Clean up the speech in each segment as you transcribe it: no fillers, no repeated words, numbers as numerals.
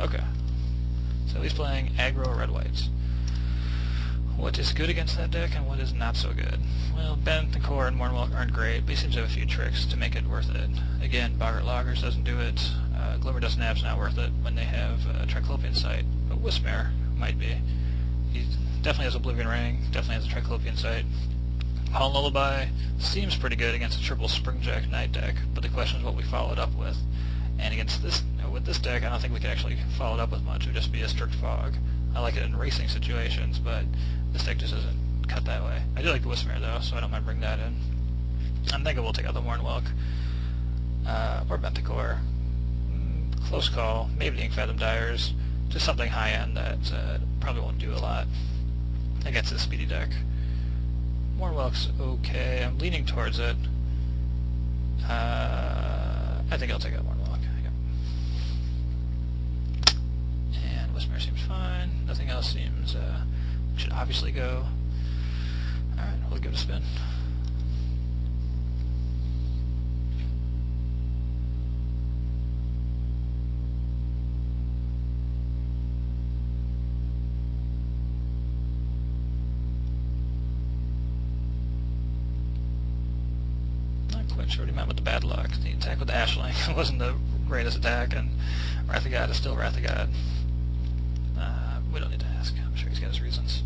Okay. So he's playing aggro red-whites. What is good against that deck and what is not so good? Well, Bent and Core and Mornwalk aren't great, but he seems to have a few tricks to make it worth it. Again, Boggart Loggers doesn't do it. Glimmer Dust Nab's not worth it when they have Triclopian Sight, but Wismare might be. He definitely has Oblivion Ring, definitely has a Triclopian Sight. Hall Lullaby seems pretty good against a triple Springjack Knight deck, but the question is what we follow it up with. And against this, with this deck, I don't think we can actually follow it up with much. It would just be a strict fog. I like it in racing situations, but this deck just isn't cut that way. I do like the Wismare though, so I don't mind bringing that in. I'm thinking we'll take out the Mornwalk or Bentacore. Close call, maybe the Inkfathom Dyers. Just something high end that probably won't do a lot against this speedy deck. Mornwalk's okay. I'm leaning towards it. I think I'll take out Mornwalk. Yep. And Wismare seems fine. Nothing else seems... should obviously go. Alright, we'll give it a spin. Sure what he meant with the bad luck. The attack with the Ashling wasn't the greatest attack, and Wrath of God is still Wrath of God. We don't need to ask. I'm sure he's got his reasons.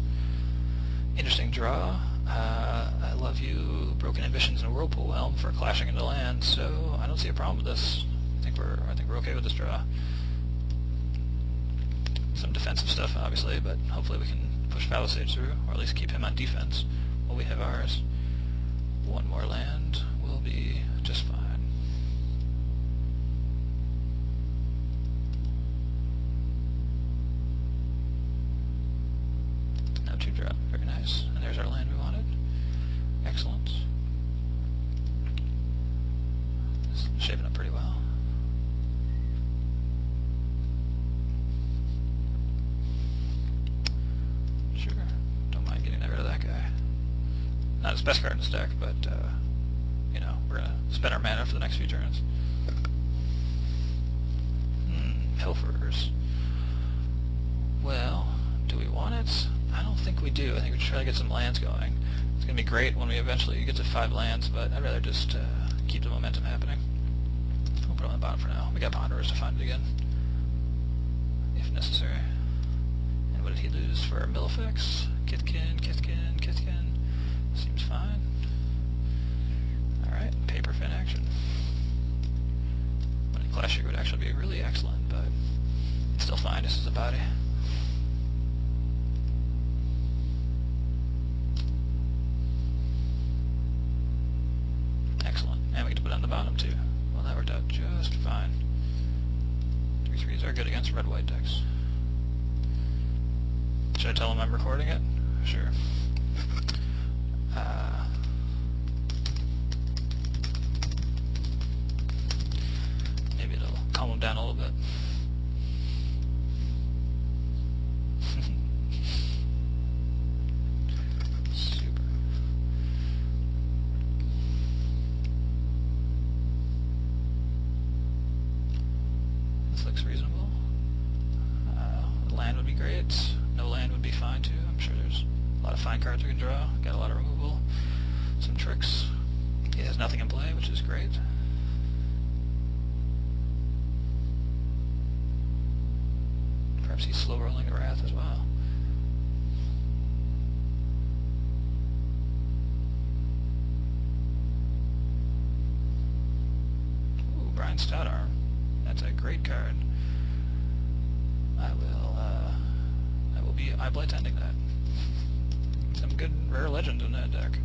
Interesting draw. I love you, Broken Ambitions and Whirlpool Helm for clashing into land, so I don't see a problem with this. I think we're okay with this draw. Some defensive stuff, obviously, but hopefully we can push Palisade through, or at least keep him on defense while we have ours. One more land will be just fine. No 2-drop, very nice. And there's our land we wanted. Excellent. This is shaping up pretty well. Sure, don't mind getting rid of that guy. Not his best card in this deck, but, you know, we're going to spend our mana for the next few turns. Pilfers. Well, do we want it? I don't think we do. I think we should try to get some lands going. It's going to be great when we eventually get to 5 lands, but I'd rather just keep the momentum happening. We'll put it on the bottom for now. We got Ponderers to find it again, if necessary. And what did he lose for Millifex? Kithkin. Seems fine. Alright, paper fin action. When a Clash would actually be really excellent, but it's still fine. This is a body. Excellent. And we get to put it on the bottom too. Well, that worked out just fine. 3/3s are good against red-white decks. Should I tell him I'm recording it? Sure. Maybe it'll calm him down a little bit. Super. This looks reasonable. Land would be great. No land would be fine too. I'm sure there's a lot of fine cards we can draw. Got a lot of removal. Some tricks. He has nothing in play, which is great. Perhaps he's slow rolling the Wrath as well. Ooh, Brian Stoutarm. That's a great card. I will be eye-blight ending that. Some good rare legends in that deck.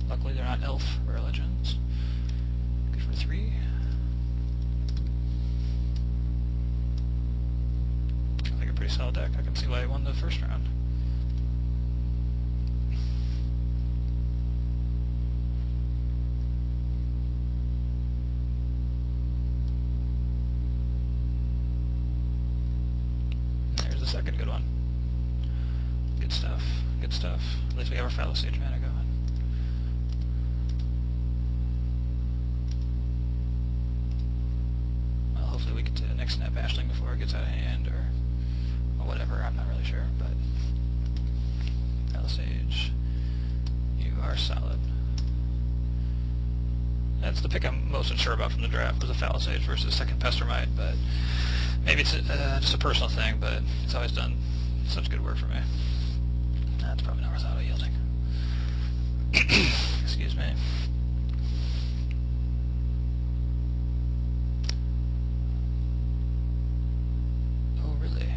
Luckily they're not elf rare legends. Good for 3. Looks like a pretty solid deck. I can see why I won the first round. There's the second good one. Good stuff. Good stuff. At least we have our Fallow Sage mana going. Well, hopefully we get to next snap Ashling before it gets out of hand, or whatever, I'm not really sure, but Palisage, you are solid. That's the pick I'm most unsure about from the draft, was a Palisage versus second Pestermite, but maybe it's just a personal thing, but it's always done such good work for me. That's probably not worth auto yielding. Excuse me. Oh, really?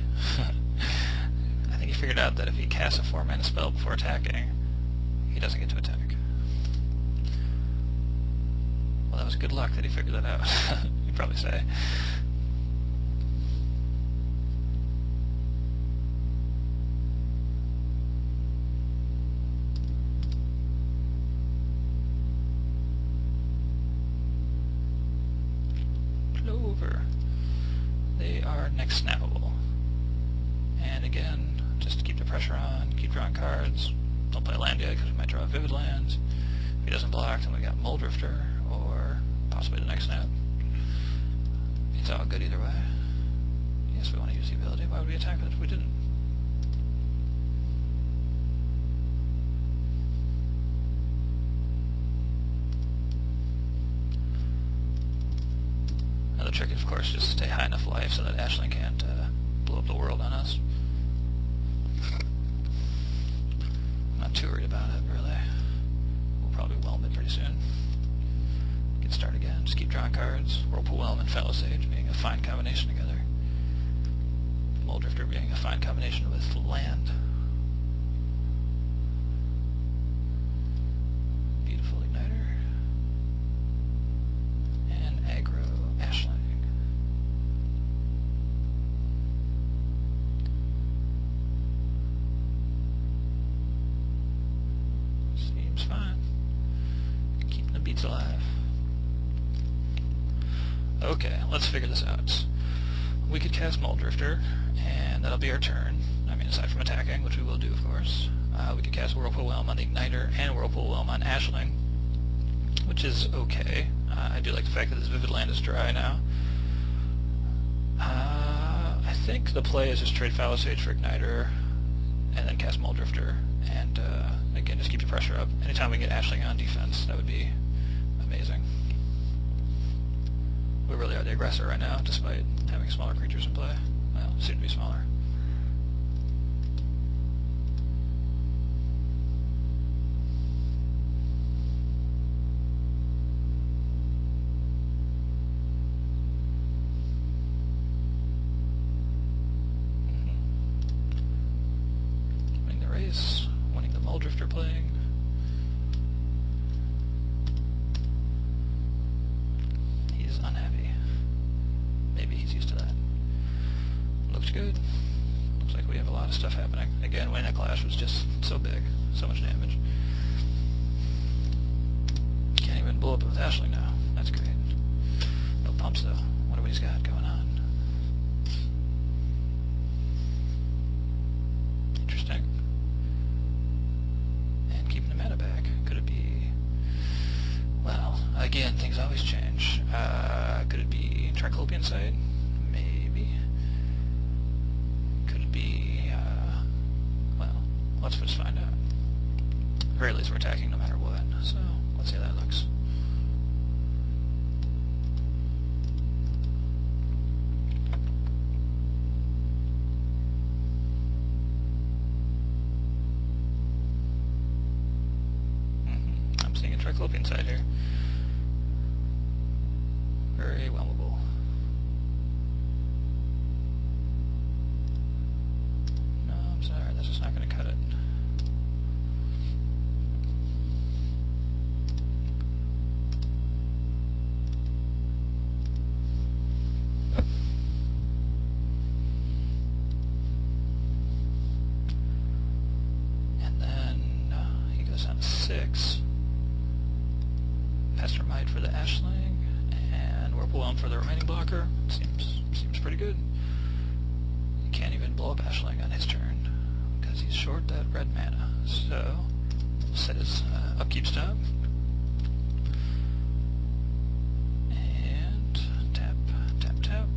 I think he figured out that if he casts a 4-mana spell before attacking, he doesn't get to attack. Well, that was good luck that he figured that out, you'd probably say. Over. They are next snappable. And again, just to keep the pressure on, keep drawing cards. Don't play land yet because we might draw a Vivid Lands. If he doesn't block, then we got Muldrifter, or possibly the next snap. It's all good either way. Yes, we want to use the ability. Why would we attack with it if we didn't? The trick is, of course, just to stay high enough life so that Ashling can't blow up the world on us. I'm not too worried about it, really. We'll probably whelm it pretty soon. Get started again. Just keep drawing cards. Whirlpool Whelm and Palisage being a fine combination together. Muldrifter being a fine combination with land. Beautiful Igniter. And aggro Ashling. Seems fine. Keeping the beats alive. Okay, let's figure this out. We could cast Muldrifter, and that'll be our turn. I mean, aside from attacking, which we will do, of course. We could cast Whirlpool Whelm on the Igniter and Whirlpool Whelm on Ashling, which is okay. I do like the fact that this Vivid Land is dry now. I think the play is just trade Palisage for Igniter, and then cast Muldrifter, and again, just keep the pressure up. Anytime we get Ashling on defense, that would be amazing. We really are the aggressor right now, despite having smaller creatures in play. Well, soon to be smaller. Winning the race, winning the Muldrifter playing. He's unhappy. Maybe he's used to that. Looks good. Looks like we have a lot of stuff happening. Again, winning that clash was just so big. So much damage. Can't even blow up with Ashling now. That's great. No pumps though. Wonder what he's got going on. Interesting. And keeping the mana back. Could it be... Well, again, things always change. Could it be Tricopian Sight? Maybe. Could it be, well, let's just find out. At the very least, we're attacking no matter what, so let's see how that looks. I'm seeing a Tricopian Sight here. Very whelmable. No, I'm sorry, that's just not going to cut it. And then he goes down to 6. Pestermite for the Ashling. Whirlpool Whelm for the remaining blocker. Seems pretty good. He can't even blow up Ashling on his turn because he's short that red mana. So we'll set his upkeep stop and tap, tap, tap.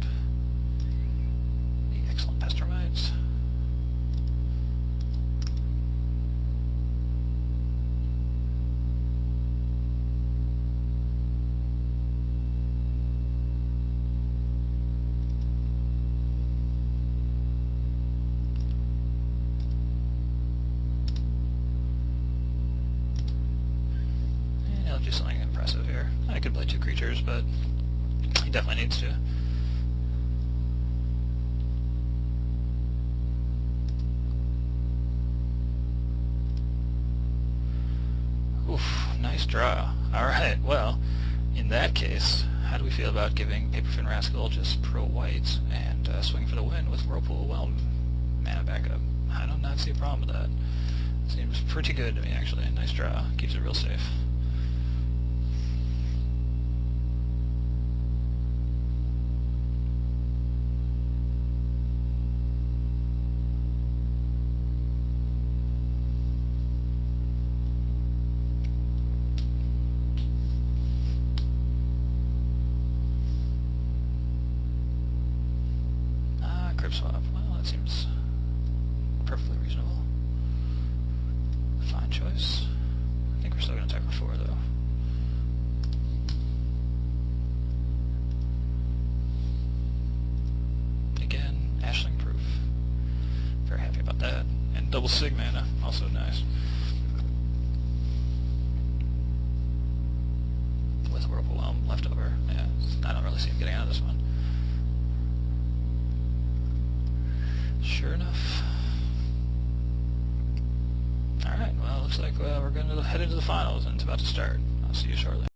I could play 2 creatures, but he definitely needs to. Oof, nice draw. Alright, well, in that case, how do we feel about giving Paperfin Rascal just pro white and swing for the win with Whirlpool Well mana backup? I do not see a problem with that. Seems pretty good to me, actually. Nice draw. Keeps it real safe. Crib swap. Well, that seems perfectly reasonable. Fine choice. I think we're still going to attack for 4, though. Again, Ashling proof. Very happy about that. And double Sig mana, also nice. With Whirlpool Whelm left over. Yeah, I don't really see him getting out of this one. Sure enough. Alright, well, looks like we're going to head into the finals, and it's about to start. I'll see you shortly.